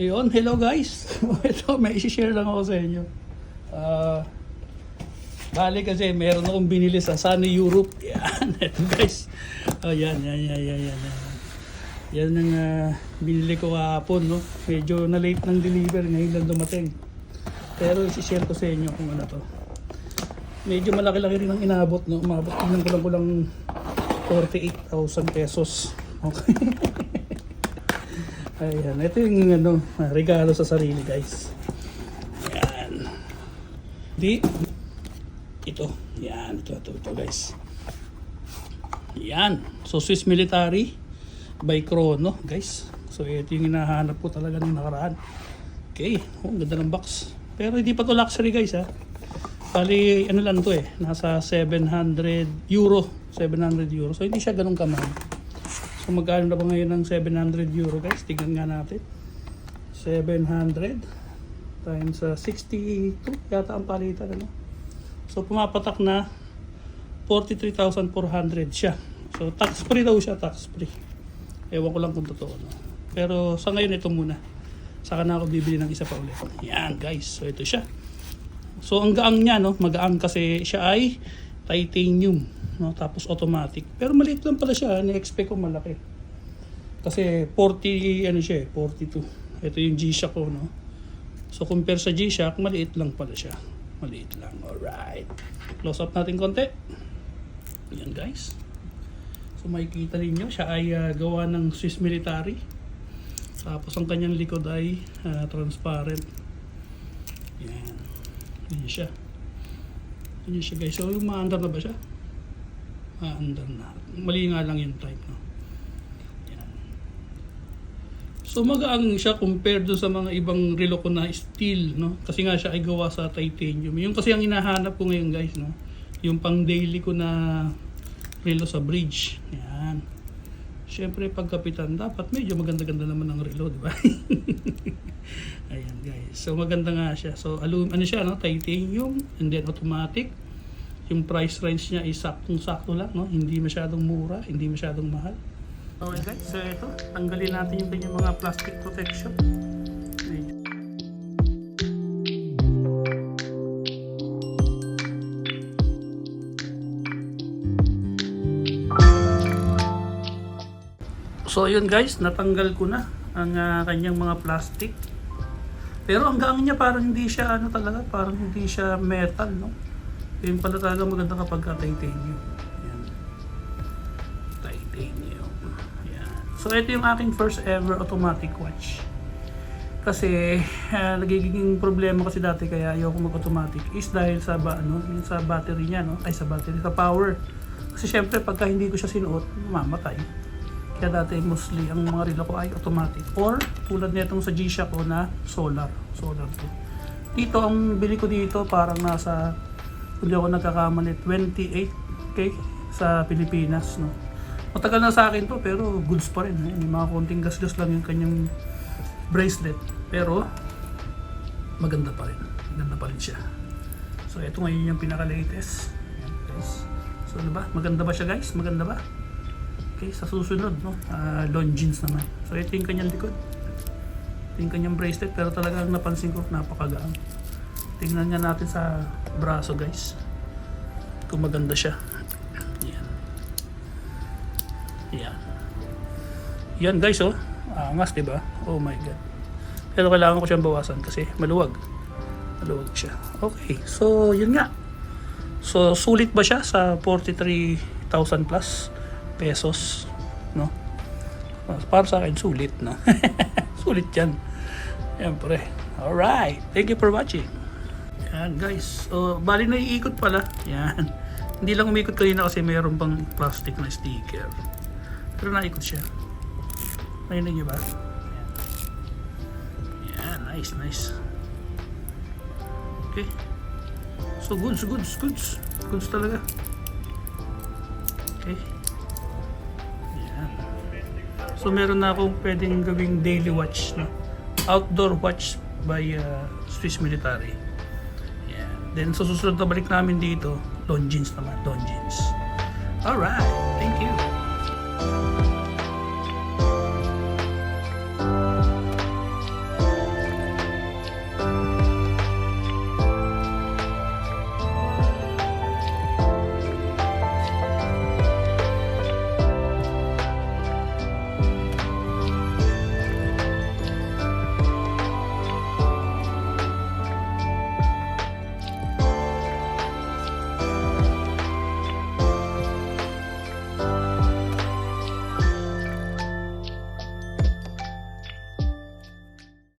Ayun, hello guys. Ito, may isi-share lang ako sa inyo. Bali kasi meron akong binili sa Sunny Europe. Yan, ito guys. Oh, yan. Yan ang binili ko kahapon, no? Medyo na late ng deliver, ngayon lang dumating. Pero isi-share ko sa inyo kung ano to. Medyo malaki-laki rin ang inabot, no? Umabot ko lang 48,000 pesos. Okay. Ayan, ito yung regalo sa sarili, guys. Ayan. Ito guys. Ayan. So, Swiss Military by Chrono, guys. So, ito yung hinahanap ko talaga ng nakaraan. Okay. Oh, ganda ng box. Pero hindi pa to luxury, guys, ha. Bali, ano lang to eh. Nasa 700 euro. 700 euro. So, hindi siya ganun kamahal. So magkano na ba ngayon ng 700 euro, guys? Tignan nga natin. 700 times 62 yata ang palitan, ano? So pumapatak na 43,400 siya. So tax free daw siya, tax free. Ewan ko lang kung totoo, no? Pero sa ngayon ito muna. Saka na ako bibili ng isa pa ulit. Yan, guys. So ito siya. So ang gaang niya, no? Magaang kasi siya ay titanium, no? Tapos automatic. Pero maliit lang pala siya, ni-expect ko malaki. Kasi 40 ano siya, 42. Ito yung G-Shock ko, no. So compare sa G-Shock, maliit lang pala siya. Maliit lang. Alright. Close up natin konti. Yan, guys. So makikita niyo siya ay gawa ng Swiss Military. Tapos ang kanyang likod ay transparent. Yan. Yan siya. Yan siya, guys. So yung maandar na ba siya? Maandar na. Mali nga lang yung type, no? Yan. So magaang siya compared do sa mga ibang relo ko na steel, no? Kasi nga siya ay gawa sa titanium. Yung kasi ang hinahanap ko ngayon, guys, no? Yung pang daily ko na relo sa bridge. Yan. Siyempre pagkapitan dapat medyo maganda-ganda naman ang relo, di ba? Ayan, guys. So maganda nga siya. So ano siya, no? Titanium and then automatic. Yung price range niya is saktong-sakto lang, no? Hindi masyadong mura, hindi masyadong mahal. Okay, guys. So ito, tanggalin natin yung kanyang mga plastic protection. So yun, guys, natanggal ko na ang kanyang mga plastic. Pero ang gaang niya parang hindi siya talaga, parang hindi siya metal, no? Yun pala talaga maganda kapag titanium. Yan. Titanium. Yan. So ito yung aking first ever automatic watch. Kasi nagiging problema kasi dati kaya ayoko mag-automatic is dahil sa yung sa battery niya, no? Ay, sa power. Kasi syempre pagka hindi ko siya sinuot, mamamatay. Kaya dati mostly ang mga relo ko ay automatic or tulad nitong sa G-Shock ko na solar to. Dito ang bili ko dito parang nasa, hindi ako nagkakamali, 28k sa Pilipinas, no. Matagal na sa akin to pero goods pa rin, eh. May mga konting gasgas lang yung kanyang bracelet pero maganda pa rin siya. So ito ngayon yung pinaka-latest. Ayan, guys. So ano ba? Maganda ba siya, guys? Maganda ba? Okay, sa susunod, no? Longines naman. So ito yung kanyang likod. Ito yung kanyang bracelet pero talagang napansin ko napakagaang. Tingnan nga natin sa braso, guys. Kung maganda siya. Yan. Yan. Yan, guys, oh. Angas, diba? Oh my God. Pero kailangan ko siyang bawasan kasi maluwag. Maluwag siya. Okay. So, yun nga. So, sulit ba siya sa 43,000 plus pesos, no? Para sa akin, sulit, no? Sulit yan. Yan, pre. Alright. Thank you for watching. Yan, guys. So, bali na iikot pala. Yan. Hindi lang umikot kanina kasi mayroon pang plastic na sticker. Pero naikot siya. Narinig niyo ba? Yan. Yan, nice. Okay. So, goods. Goods talaga. Okay. Yan. So, meron na akong pwedeng gawing daily watch, no? Outdoor watch by Swiss Military. Then sa susunod na balik namin dito, Longines naman, Longines. Alright, thank you.